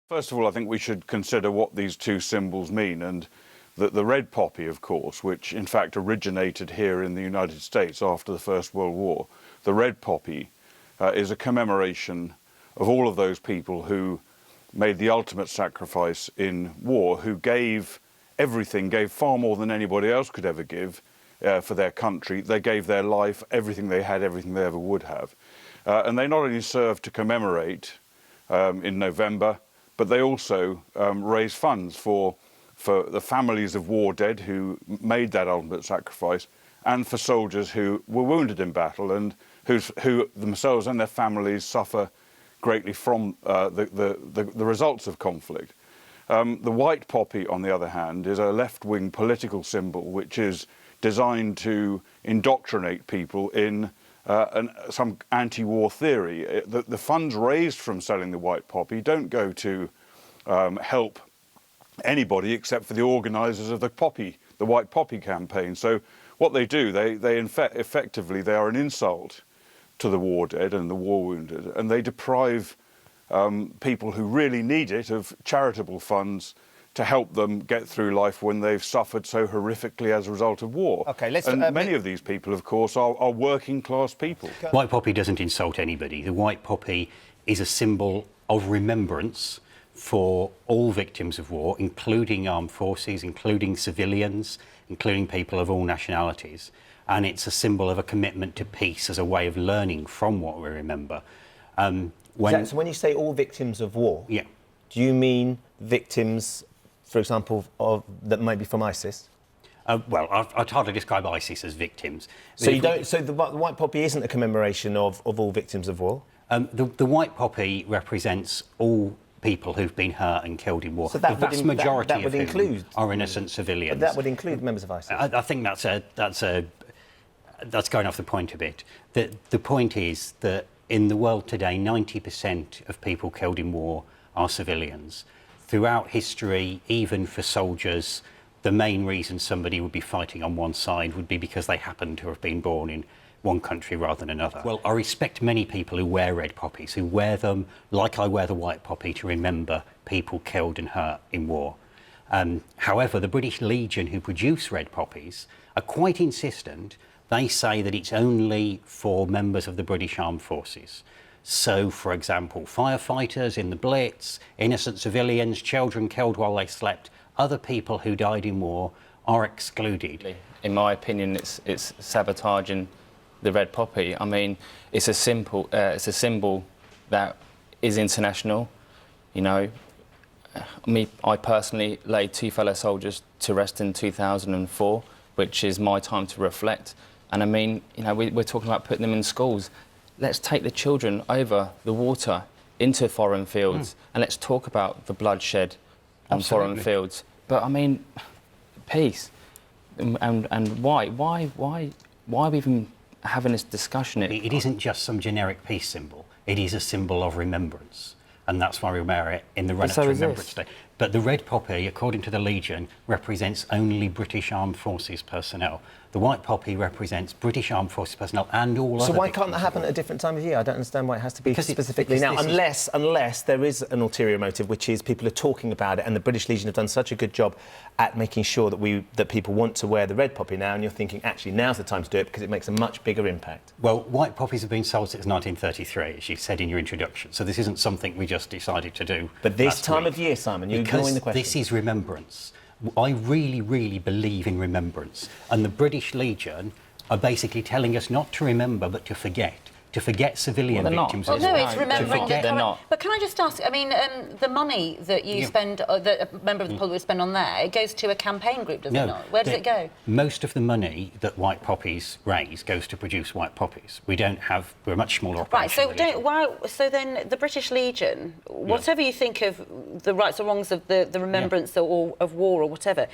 First of all, I think we should consider what these two symbols mean, and the red poppy, of course, which in fact originated here in the United States after the First World War. The red poppy is a commemoration of all of those people who made the ultimate sacrifice in war, who gave everything, gave far more than anybody else could ever give for their country. They gave their life, everything they had, everything they ever would have. And they not only served to commemorate in November, but they also raise funds for the families of war dead who made that ultimate sacrifice, and for soldiers who were wounded in battle and who themselves and their families suffer greatly from the results of conflict. The white poppy, on the other hand, is a left-wing political symbol which is designed to indoctrinate people in some anti-war theory. The funds raised from selling the white poppy don't go to help anybody except for the organisers of the white poppy campaign. So what they do, effectively they are an insult to the war dead and the war wounded, and they deprive people who really need it of charitable funds to help them get through life when they've suffered so horrifically as a result of war. Okay, many of these people, of course, are working class people. White poppy doesn't insult anybody. The white poppy is a symbol of remembrance for all victims of war, including armed forces, including civilians, including people of all nationalities. And it's a symbol of a commitment to peace as a way of learning from what we remember. So when you say all victims of war, yeah, do you mean victims, for example, that might be from ISIS? Well, I'd hardly describe ISIS as victims. So So the white poppy isn't a commemoration of all victims of war? The white poppy represents all people who've been hurt and killed in war. So that the vast majority that would of include are innocent civilians. But that would include members of ISIS. I think that's going off the point a bit. The point is that in the world today, 90% of people killed in war are civilians. Throughout history, even for soldiers, the main reason somebody would be fighting on one side would be because they happen to have been born in one country rather than another. Well, I respect many people who wear red poppies, who wear them like I wear the white poppy to remember people killed and hurt in war. However, the British Legion, who produce red poppies, are quite insistent. They say that it's only for members of the British Armed Forces. So, for example, firefighters in the Blitz, innocent civilians, children killed while they slept, other people who died in war are excluded. In my opinion, it's sabotaging the red poppy. I mean, it's a symbol that is international. You know, I personally laid 2 fellow soldiers to rest in 2004, which is my time to reflect. And I mean, you know, we're talking about putting them in schools. Let's take the children over the water into foreign fields and let's talk about the bloodshed on foreign fields. But I mean, peace. And why are we even having this discussion? It isn't just some generic peace symbol. It is a symbol of remembrance. And that's why we wear it in the run-up to Remembrance Day. But the red poppy, according to the Legion, represents only British Armed Forces personnel. The white poppy represents British Armed Forces personnel and all other. So why can't that happen at a different time of year? I don't understand why it has to be specifically now, unless there is an ulterior motive, which is people are talking about it, and the British Legion have done such a good job at making sure that people want to wear the red poppy now, and you're thinking, actually, now's the time to do it because it makes a much bigger impact. Well, white poppies have been sold since 1933, as you said in your introduction, so this isn't something we just decided to do. But this time of year, Simon, you're ignoring the question. This is remembrance. I really, really believe in remembrance. And the British Legion are basically telling us not to remember, but to forget civilian victims. Well, no, it's remembering they're not. But can I just ask, I mean, the money that you spend, that a member of the public would spend on there, it goes to a campaign group, does it not? Where does it go? Most of the money that white poppies raise goes to produce white poppies. We're a much smaller operation. Right, so then the British Legion, whatever you think of the rights or wrongs of the remembrance or of war or whatever,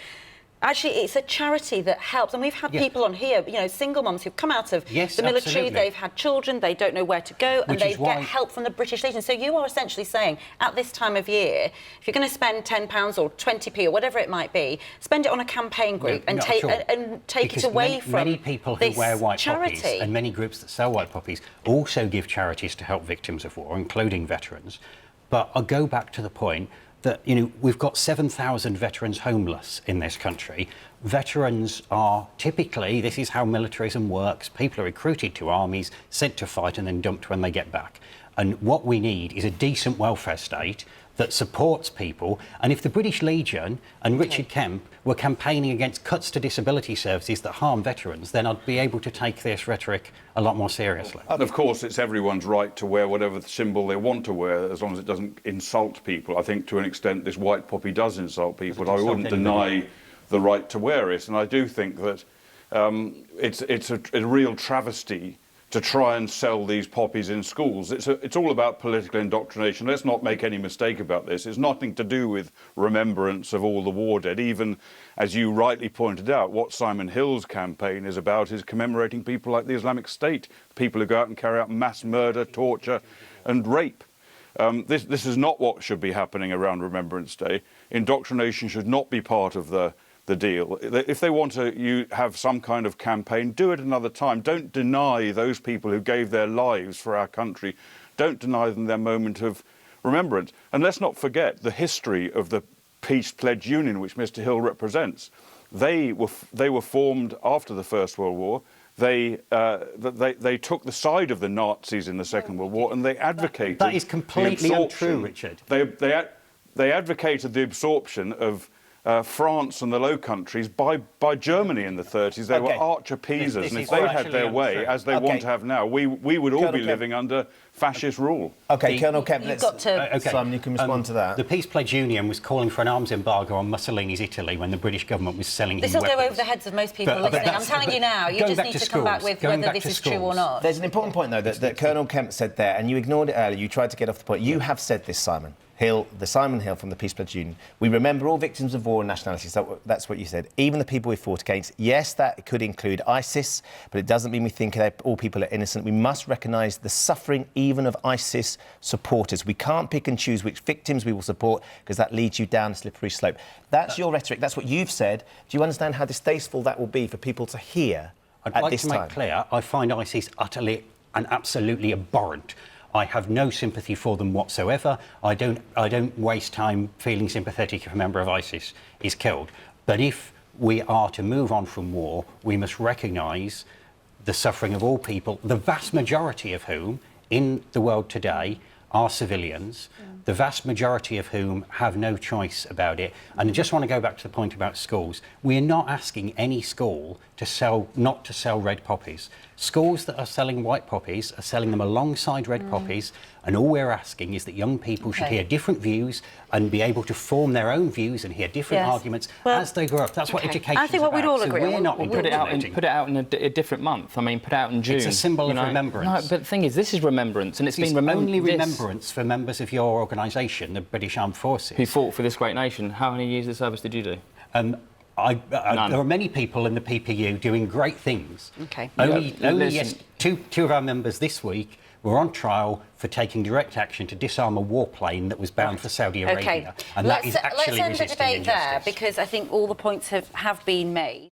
actually, it's a charity that helps, and we've had people on here, you know, single mums who've come out of the military, absolutely. They've had children, they don't know where to go, and they get help from the British Legion. So you are essentially saying, at this time of year, if you're going to spend £10 or 20p or whatever it might be, spend it on a campaign group and take it away from many people who wear white poppies charity. and many groups that sell white poppies also give charities to help victims of war, including veterans. But I'll go back to the point that, you know, we've got 7,000 veterans homeless in this country. Veterans are typically, this is how militarism works, people are recruited to armies, sent to fight and then dumped when they get back. And what we need is a decent welfare state that supports people. And if the British Legion and Richard Kemp were campaigning against cuts to disability services that harm veterans, then I'd be able to take this rhetoric a lot more seriously. And of course, it's everyone's right to wear whatever symbol they want to wear, as long as it doesn't insult people. I think to an extent this white poppy does insult people. I wouldn't deny the right to wear it. And I do think that it's a real travesty to try and sell these poppies in schools. It's all about political indoctrination. Let's not make any mistake about this. It's nothing to do with remembrance of all the war dead. Even, as you rightly pointed out, what Symon Hill's campaign is about is commemorating people like the Islamic State, people who go out and carry out mass murder, torture and rape. This is not what should be happening around Remembrance Day. Indoctrination should not be part of the deal. If they want to have some kind of campaign, do it another time. Don't deny those people who gave their lives for our country. Don't deny them their moment of remembrance. And let's not forget the history of the Peace Pledge Union, which Mr. Hill represents. They were formed after the First World War. They took the side of the Nazis in the Second World War, and they advocated that is completely untrue, Richard. They advocated the absorption of France and the Low Countries by Germany in the 30s. They were arch appeasers, and if they had their way, as they want to have now, we would all be living under fascist rule. OK, Colonel Kemp, Simon, you can respond to that. The Peace Pledge Union was calling for an arms embargo on Mussolini's Italy when the British government was selling him weapons. This will go over the heads of most people listening. I'm telling you now, you just need to come back with whether this is true or not. There's an important point, though, that Colonel Kemp said there, and you ignored it earlier. You tried to get off the point. You have said this, Symon Hill, the Symon Hill from the Peace Pledge Union. We remember all victims of war and nationalities. That's what you said. Even the people we fought against. Yes, that could include ISIS, but it doesn't mean we think that all people are innocent. We must recognise the suffering even of ISIS supporters. We can't pick and choose which victims we will support, because that leads you down a slippery slope. That's your rhetoric. That's what you've said. Do you understand how distasteful that will be for people to hear at this time? I'd like to make clear, I find ISIS utterly and absolutely abhorrent. I have no sympathy for them whatsoever. I don't waste time feeling sympathetic if a member of ISIS is killed. But if we are to move on from war, we must recognise the suffering of all people, the vast majority of whom in the world today are civilians, the vast majority of whom have no choice about it. And I just want to go back to the point about schools. We are not asking any school not to sell red poppies. Schools that are selling white poppies are selling them alongside red poppies, and all we're asking is that young people should hear different views and be able to form their own views and hear different arguments as they grow up. That's what education is about. I think what we'd all agree on. Put it out in a different month. I mean, put it out in June. It's a symbol of remembrance. No, but the thing is, this is remembrance, and it's been only remembrance for members of your organisation, the British Armed Forces, who fought for this great nation. How many years of service did you do? There are many people in the PPU doing great things. OK. Two of our members this week were on trial for taking direct action to disarm a warplane that was bound for Saudi Arabia. OK. And that is actually let's end the resisting debate injustice. there, because I think all the points have been made.